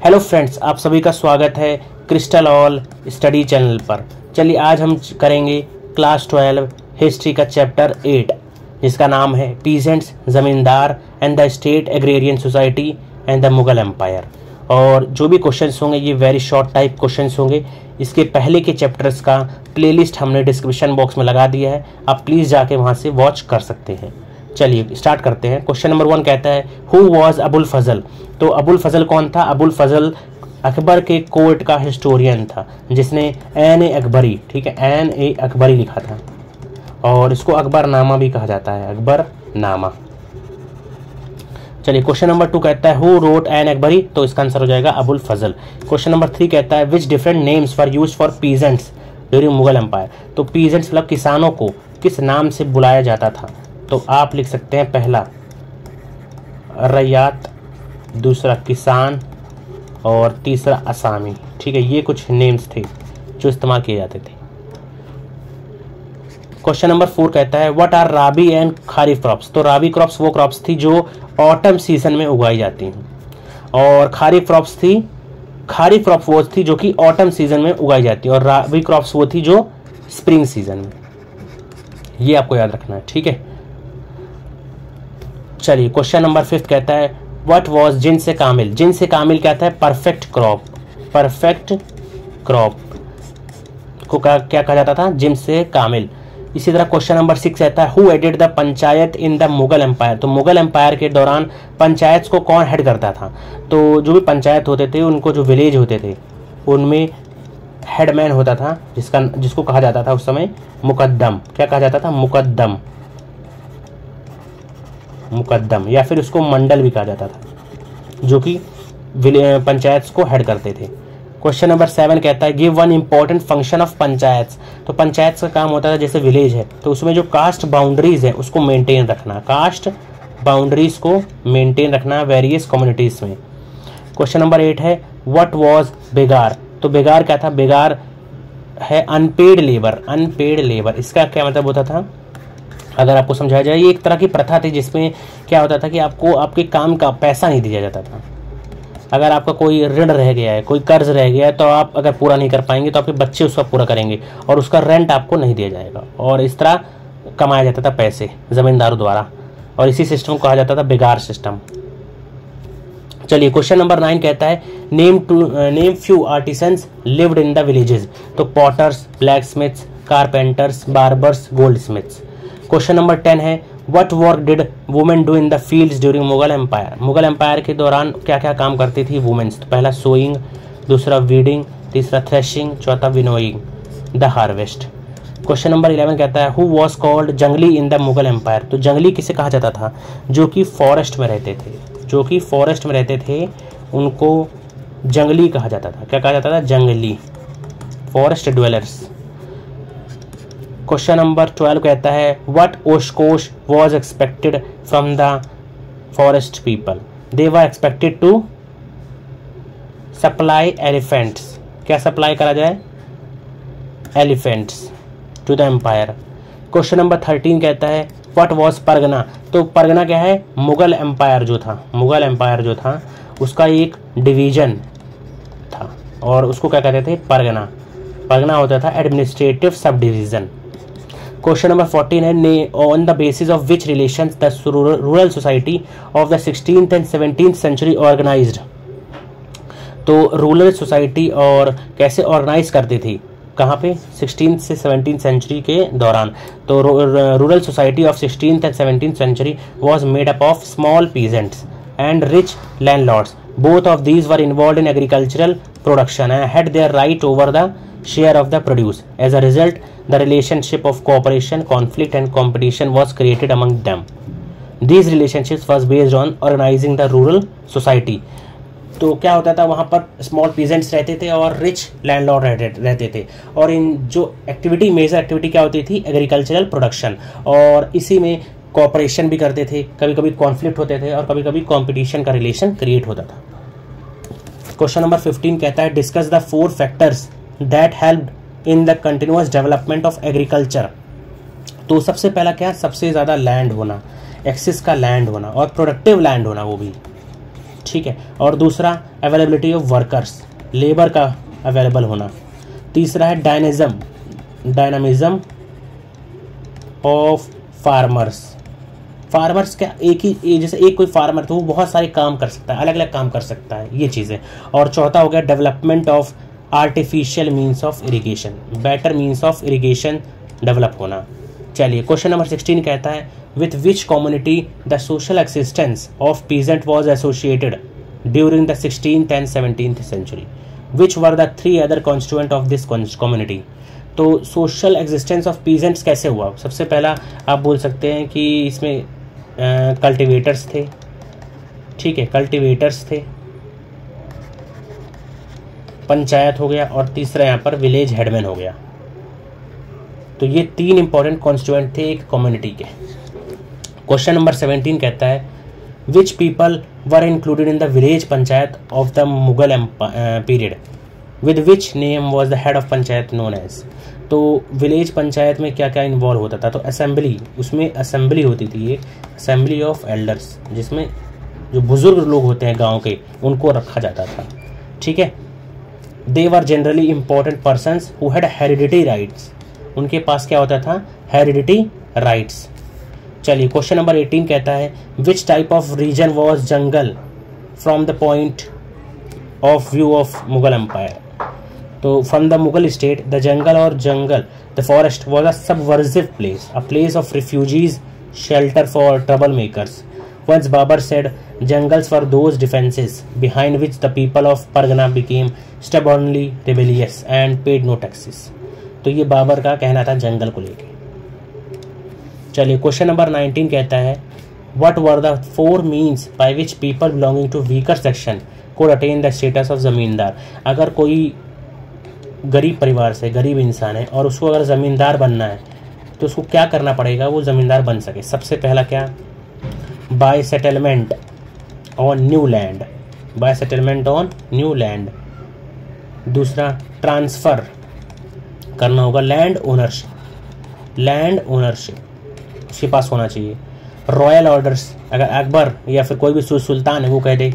Hello friends, आप सभी का स्वागत है क्रिस्टल ऑल स्टडी चैनल पर। चलिए आज हम करेंगे क्लास 12 हिस्ट्री का चैप्टर 8 जिसका नाम है peasants, zamindar and the state agrarian society and the Mughal empire. और जो भी क्वेश्चंस होंगे ये वेरी शॉर्ट टाइप क्वेश्चंस होंगे। इसके पहले के चैप्टर्स का प्लेलिस्ट हमने डिस्क्रिप्शन बॉक्स में लगा दिया है, आप प्लीज़ जाके वहाँ से वॉच कर सकते हैं। चलिए स्टार्ट करते हैं। क्वेश्चन नंबर 1 कहता है हु वॉज अबुल फजल। तो अबुल फजल कौन था? अबुल फजल अकबर के कोर्ट का हिस्टोरियन था जिसने एन ए अकबरी, ठीक है, एन ए अकबरी लिखा था और इसको अकबर नामा भी कहा जाता है, अकबर नामा। चलिए क्वेश्चन नंबर 2 कहता है हु रोट एन अकबरी। तो इसका आंसर हो जाएगा अबुल फजल। क्वेश्चन नंबर 3 कहता है which different names were used for peasants during Mughal empire. तो पीजेंट्स मतलब किसानों को किस नाम से बुलाया जाता था? तो आप लिख सकते हैं पहला रैयात, दूसरा किसान और तीसरा असामी। ठीक है, ये कुछ नेम्स थे जो इस्तेमाल किए जाते थे। क्वेश्चन नंबर 4 कहता है what are rabi and kharif crops. तो राबी क्रॉप्स वो क्रॉप्स थी जो ऑटम सीजन में उगाई जाती हैं और खारिफ क्रॉप्स वो थी जो कि ऑटम सीजन में उगाई जाती है और राबी क्रॉप्स वो थी जो स्प्रिंग सीजन में। ये आपको याद रखना है, ठीक है। चलिए क्वेश्चन नंबर 5 कहता है व्हाट वाज जिनसे कामिल। जिनसे कामिल कहता है परफेक्ट क्रॉप। परफेक्ट क्रॉप को क्या कहा जाता था? जिनसे कामिल। इसी तरह क्वेश्चन नंबर 6 कहता है who headed the panchayat in the Mughal empire. तो मुगल एम्पायर के दौरान पंचायत को कौन हेड करता था? तो जो भी पंचायत होते थे उनको जो विलेज होते थे उनमें हेडमैन होता था जिसको कहा जाता था उस समय मुकद्दम। क्या कहा जाता था? मुकद्दम या फिर उसको मंडल भी कहा जाता था, जो कि पंचायत को हेड करते थे। क्वेश्चन नंबर 7 कहता है give one important function of panchayat. तो पंचायत का काम होता था जैसे विलेज है तो उसमें जो कास्ट बाउंड्रीज है उसको मेंटेन रखना, कास्ट बाउंड्रीज को मेंटेन रखना वेरियस कम्युनिटीज में। क्वेश्चन नंबर 8 है व्हाट वाज बेगार। तो बेगार क्या था? बेगार है अनपेड लेबर। इसका क्या मतलब होता था? अगर आपको समझाया जाए, ये एक तरह की प्रथा थी जिसमें क्या होता था कि आपको आपके काम का पैसा नहीं दिया जाता था। अगर आपका कोई ऋण रह गया है, कोई कर्ज रह गया है, तो आप अगर पूरा नहीं कर पाएंगे तो आपके बच्चे उसका पूरा करेंगे और उसका रेंट आपको नहीं दिया जाएगा। और इस तरह कमाया जाता था पैसे जमींदारों द्वारा और इसी सिस्टम को कहा जाता था बेगार सिस्टम। चलिए क्वेश्चन नंबर 9 कहता है name few artisans lived in the villages. तो potters, blacksmiths, carpenters, barbers, goldsmiths. Question number 10 है what work did women do in the fields during Mughal empire. Mughal empire के दौरान क्या क्या काम करती थी वुमेन्स? तो पहला सोइंग, दूसरा वीडिंग, तीसरा थ्रेशिंग, चौथा winnowing the harvest. Question number 11 कहता है हु वॉज कॉल्ड जंगली इन द मुगल एम्पायर। तो जंगली किसे कहा जाता था? जो कि फॉरेस्ट में रहते थे उनको जंगली कहा जाता था। क्या कहा जाता था? जंगली, फॉरेस्ट ड्वेलर्स। क्वेश्चन नंबर 12 कहता है व्हाट ओशकोश was expected from the forest people. They were expected to supply elephants. क्या सप्लाई करा जाए? Elephants to the empire. Question number 13 कहता है व्हाट वॉज परगना। तो परगना क्या है? मुगल एम्पायर जो था उसका एक डिवीजन था और उसको क्या कहते थे? परगना होता था administrative sub division. Question number 14 है on the basis of which relations the rural society of the 16th and 17th century organized. तो रूरल सोसाइटी और कैसे ऑर्गेनाइज करती थी? कहाँ पे? 16th से 17th सेंचुरी के दौरान। तो rural society of 16th and 17th century was made up of small peasants and rich landlords. Both of these were involved in agricultural production and had their right over the share of the produce. As a result, the relationship of cooperation, conflict and competition was created among them. These relationships was based on organizing the rural society. तो क्या होता था वहाँ पर small peasants रहते थे और rich landlord रहते थे और इन जो मेजर एक्टिविटी क्या होती थी? एग्रीकल्चरल प्रोडक्शन, और इसी में कोऑपरेशन भी करते थे। कभी कभी कॉन्फ्लिक्ट होते थे और कभी कभी कॉम्पिटिशन का रिलेशन क्रिएट होता था। क्वेश्चन नंबर 15 कहता है discuss the 4 factors that helped in the continuous development of agriculture। तो सबसे पहला क्या? सबसे ज़्यादा लैंड होना, एक्सेस का लैंड होना और प्रोडक्टिव लैंड होना, वो भी ठीक है। और दूसरा अवेलेबिलिटी ऑफ वर्कर्स, लेबर का अवेलेबल होना। तीसरा है डायनामिज्म ऑफ फार्मर्स। फार्मर्स क्या एक ही, जैसे एक कोई फार्मर तो वो बहुत सारे काम कर सकता है, अलग अलग काम कर सकता है, ये चीज़ें। और चौथा हो गया development of artificial means of irrigation, better means of irrigation develop होना। चलिए क्वेश्चन नंबर 16 कहता है with which community the social existence of peasant was associated during the 16th and 17th century, which were the 3 other constituent of this community. तो social existence of peasants कैसे हुआ? सबसे पहला आप बोल सकते हैं कि इसमें कल्टिवेटर्स थे, ठीक है, कल्टिवेटर्स थे, पंचायत हो गया, और तीसरा यहाँ पर विलेज हेडमैन हो गया। तो ये 3 इंपॉर्टेंट कॉन्स्टिट्यूएंट थे एक कम्युनिटी के। क्वेश्चन नंबर 17 कहता है which people were included in the village panchayat of the Mughal period with which name was the head of panchayat known as. तो विलेज पंचायत में क्या क्या इन्वॉल्व होता था? तो असेंबली, उसमें असेंबली होती थी, ये असेंबली ऑफ एल्डर्स, जिसमें जो बुजुर्ग लोग होते हैं गांव के उनको रखा जाता था, ठीक है। They were generally important persons who had heredity rights, उनके पास क्या होता था? Heredity rights. चलिए क्वेश्चन नंबर 18 कहता है which type of region was jungle from the point of view of Mughal empire. तो from the Mughal state the jungle the forest was a subversive place, a place of refugees, shelter for trouble makers. Once Babur said, jungles were those defenses behind which the people of Pargana became stubbornly rebellious and paid no taxes. तो ये बाबर का कहना था जंगल को लेके। चलिए question number 19 कहता है What were the 4 means by which people belonging to weaker section could attain the status of जमींदार। अगर कोई गरीब परिवार से, गरीब इंसान है और उसको अगर ज़मींदार बनना है तो उसको क्या करना पड़ेगा वो ज़मींदार बन सके? सबसे पहला क्या? By settlement on new land, by settlement on new land. दूसरा ट्रांसफ़र करना होगा, लैंड ओनरशिप उसके पास होना चाहिए। रॉयल ऑर्डर्स, अगर अकबर या फिर कोई भी सुल्तान है वो कह दे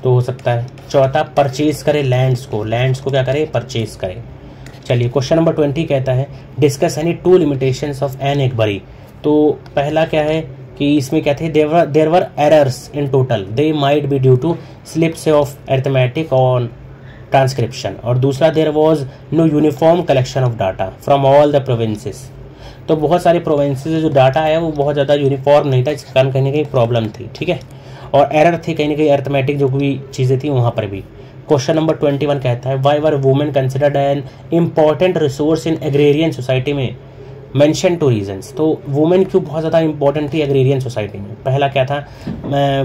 तो हो सकता है। चौथा परचेज करे लैंड्स को क्या करे? परचेज करे। चलिए क्वेश्चन नंबर 20 कहता है discuss any 2 limitations of Ain Akbari. तो पहला क्या है कि इसमें क्या थे? There were errors in total, they might be due to slips of arithmetic और ट्रांसक्रिप्शन। और दूसरा there was no uniform collection of data from all the provinces. तो बहुत सारे प्रोविंसेस जो डाटा है वो बहुत ज़्यादा यूनिफॉर्म नहीं था, इसके कारण कहीं ना कहीं प्रॉब्लम थी, ठीक है। और एरर थी कहीं ना कहीं अरिथमेटिक जो भी चीज़ें थी वहाँ पर भी। क्वेश्चन नंबर 21 कहता है why were women considered an important resource in agrarian society में? Mention 2 reasons. तो वुमेन क्यों बहुत ज़्यादा इंपॉर्टेंट थी एग्रेरियन सोसाइटी में? पहला क्या था?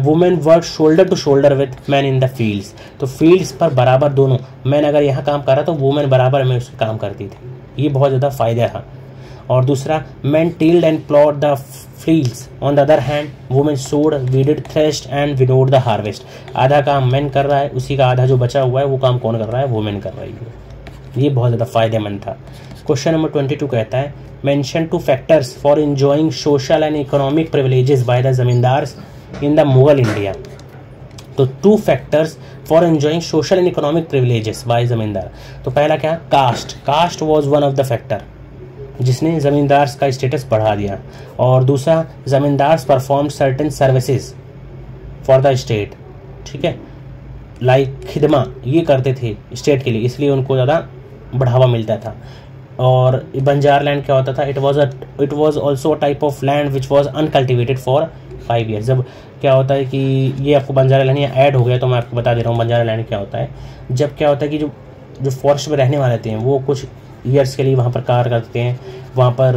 Women work shoulder to shoulder with man in the fields. तो फील्ड्स पर बराबर दोनों, मैन अगर यहाँ काम कर रहा तो वुमेन बराबर में उसके काम करती थी, ये बहुत ज़्यादा फायदा था। और दूसरा man tilled and ploughed the fields, on the other hand women sowed, weeded, threshed and winnowed the harvest. आधा काम मैन कर रहा है, उसी का आधा जो बचा हुआ है वो काम कौन कर रहा है? वुमेन कर रही है। ये बहुत ज़्यादा फायदेमंद था। क्वेश्चन नंबर 22 कहता है mention 2 factors for enjoying social and economic privileges by the zamindars in the Mughal India. तो 2 factors for enjoying social and economic privileges by zamindar. तो पहला क्या? Caste was one of the factor जिसने जमींदार्स का स्टेटस बढ़ा दिया। और दूसरा zamindars perform certain services for the state, ठीक है, लाइक खिदमा ये करते थे स्टेट के लिए, इसलिए उनको ज़्यादा बढ़ावा मिलता था। और बंजार लैंड क्या होता था? It was also type of land which was uncultivated for 5 years। जब क्या होता है कि ये आपको बंजारा लैंड यहाँ ऐड हो गया तो मैं आपको बता दे रहा हूँ बंजारा लैंड क्या होता है। जब क्या होता है कि जो फॉरेस्ट में रहने वाले थे वो कुछ ईयर्स के लिए वहाँ पर कार्य करते हैं, वहाँ पर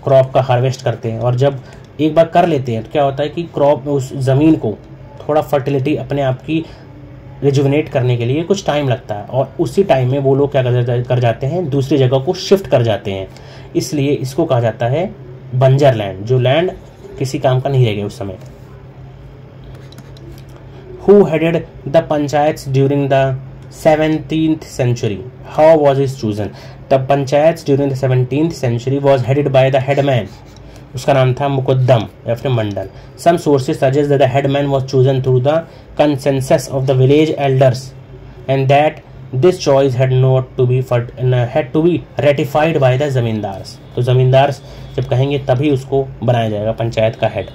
क्रॉप का हार्वेस्ट करते हैं, और जब एक बार कर लेते हैं तो क्या होता है कि क्रॉप उस ज़मीन को थोड़ा फर्टिलिटी अपने आप की रिजुविनेट करने के लिए कुछ टाइम लगता है, और उसी टाइम में वो लोग क्या कर जाते हैं? दूसरी जगह को शिफ्ट कर जाते हैं। इसलिए इसको कहा जाता है बंजर लैंड, जो लैंड किसी काम का नहीं रह गया उस समय। Who headed the panchayats during the 17th century? How was it chosen? The panchayats during the 17th century was headed by the headman, उसका नाम था मुकुद्दम या फिर मंडल। Some sources suggest that the headman was chosen through the consensus of the village elders and that this choice had to be ratified by the zamindars. तो जमींदार जब कहेंगे तभी उसको बनाया जाएगा पंचायत का हेड।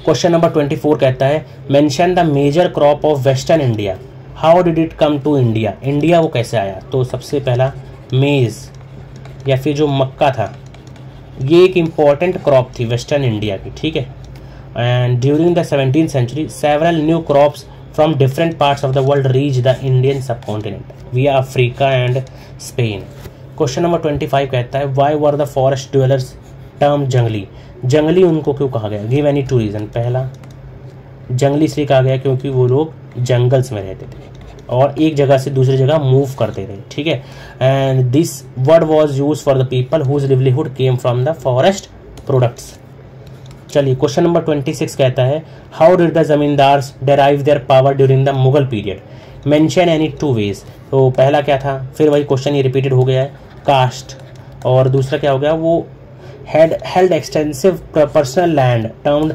क्वेश्चन नंबर 24 कहता है mention the major crop of western India, how did it come to India. India वो कैसे आया। तो सबसे पहला मेज या फिर जो मक्का था, ये एक इम्पॉर्टेंट क्रॉप थी वेस्टर्न इंडिया की, ठीक है। And during the 17th century several new crops from different parts of the world reach the Indian subcontinent via Africa and Spain. Question number 25 कहता है why were the forest dwellers term jungli. जंगली उनको क्यों कहा गया, गिव एनी टू रीजन। पहला, जंगली इसलिए कहा गया क्योंकि वो लोग जंगल्स में रहते थे और एक जगह से दूसरी जगह मूव करते थे, ठीक है। And this word was used for the people whose livelihood came from the forest products. चलिए क्वेश्चन नंबर 26 कहता है how did the zamindars derive their power during the Mughal period, mention any two ways. तो पहला क्या था, फिर वही क्वेश्चन ये रिपीटेड हो गया है, कास्ट। और दूसरा क्या हो गया, वो held extensive personal land termed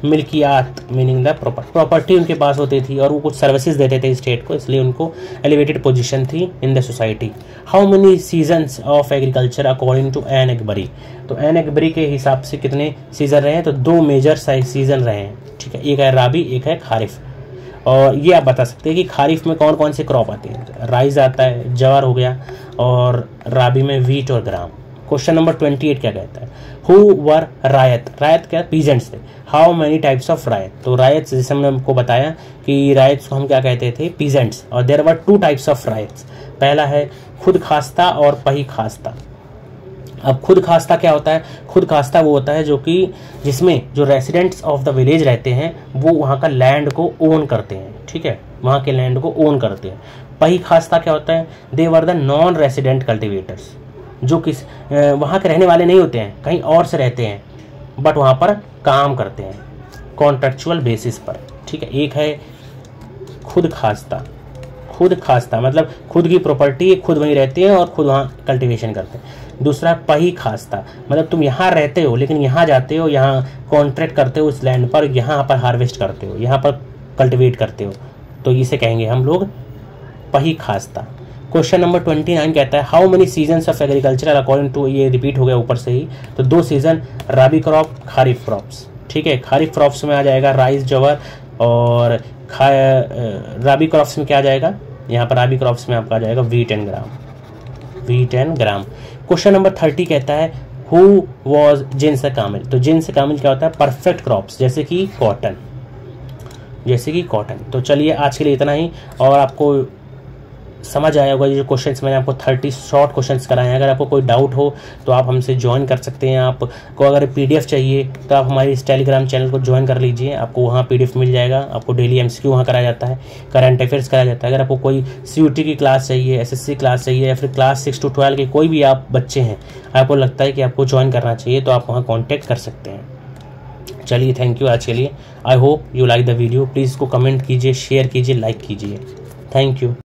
milkiyat, meaning the property उनके पास होती थी और वो कुछ सर्विसेज देते थे स्टेट को, इसलिए उनको एलिवेटेड पोजीशन थी in the society. How many seasons of agriculture according to Ain Akbari. तो एन एक्बरी के हिसाब से कितने सीजन रहे हैं, तो 2 मेजर सीजन रहे हैं, ठीक है। एक है राबी, एक है खारिफ। और ये आप बता सकते हैं कि खारिफ में कौन कौन से क्रॉप आते हैं, राइस आता है, ज्वार हो गया, और राबी में वीट और ग्राम। क्वेश्चन नंबर 28 क्या कहता है हु वर रायत। रायत क्या, पीजेंट्स थे। How many types of raiyat. तो रायत जैसे हमने आपको बताया कि रायत को हम क्या कहते थे, पीजेंट्स। और देयर वर 2 टाइप्स ऑफ रायत। पहला है खुद खास्ता और पही खास्ता। अब खुद खास्ता क्या होता है, खुद खास्ता वो होता है जो कि जिसमें जो रेसिडेंट्स ऑफ द विलेज रहते हैं वो वहाँ का लैंड को ओन करते हैं, ठीक है, वहाँ के लैंड को ओन करते हैं। पही खास्ता क्या होता है, they were the non resident cultivators, जो किस वहाँ के रहने वाले नहीं होते हैं, कहीं और से रहते हैं बट वहाँ पर काम करते हैं कॉन्ट्रेक्चुअल बेसिस पर, ठीक है। एक है खुद खास्ता, खुद खास्ता मतलब खुद की प्रॉपर्टी, खुद वहीं रहते हैं और खुद वहाँ कल्टीवेशन करते हैं। दूसरा पही खास्ता, मतलब तुम यहाँ रहते हो लेकिन यहाँ जाते हो, यहाँ कॉन्ट्रैक्ट करते हो उस लैंड पर, यहाँ पर हार्वेस्ट करते हो, यहाँ पर कल्टीवेट करते हो, तो इसे कहेंगे हम लोग पही खास्ता। क्वेश्चन नंबर 29 कहता है how many seasons of agriculture according to, ये रिपीट हो गया ऊपर से ही, तो 2 season rabi crop, kharif crops, ठीक है। खारिफ क्रॉप्स में आ जाएगा राइस, ज्वार, और राबी क्रॉप्स में क्या आ जाएगा, यहाँ पर राबी क्रॉप्स में आपका आ जाएगा wheat and gram. Question number 30 कहता है हु वॉज जिन्स कामिल। तो जिन्स कामिल क्या होता है, परफेक्ट क्रॉप्स, जैसे कि कॉटन। तो चलिए आज के लिए इतना ही, और आपको समझ आया होगा ये जो क्वेश्चंस मैंने आपको 30 शॉर्ट क्वेश्चंस कराए हैं। अगर आपको कोई डाउट हो तो आप हमसे ज्वाइन कर सकते हैं। आपको अगर पीडीएफ चाहिए तो आप हमारे इस टेलीग्राम चैनल को ज्वाइन कर लीजिए, आपको वहाँ पीडीएफ मिल जाएगा। आपको डेली एमसीक्यू वहाँ कराया जाता है, करंट अफेयर्स कराया जाता है। अगर आपको कोई सीयूटी की क्लास चाहिए, एसएससी क्लास चाहिए, या फिर क्लास 6 to 12 के कोई भी आप बच्चे हैं, आपको लगता है कि आपको ज्वाइन करना चाहिए, तो आप वहाँ कॉन्टैक्ट कर सकते हैं। चलिए थैंक यू आज के लिए। I hope you like the video. Please इसको कमेंट कीजिए, शेयर कीजिए, लाइक कीजिए। Thank you.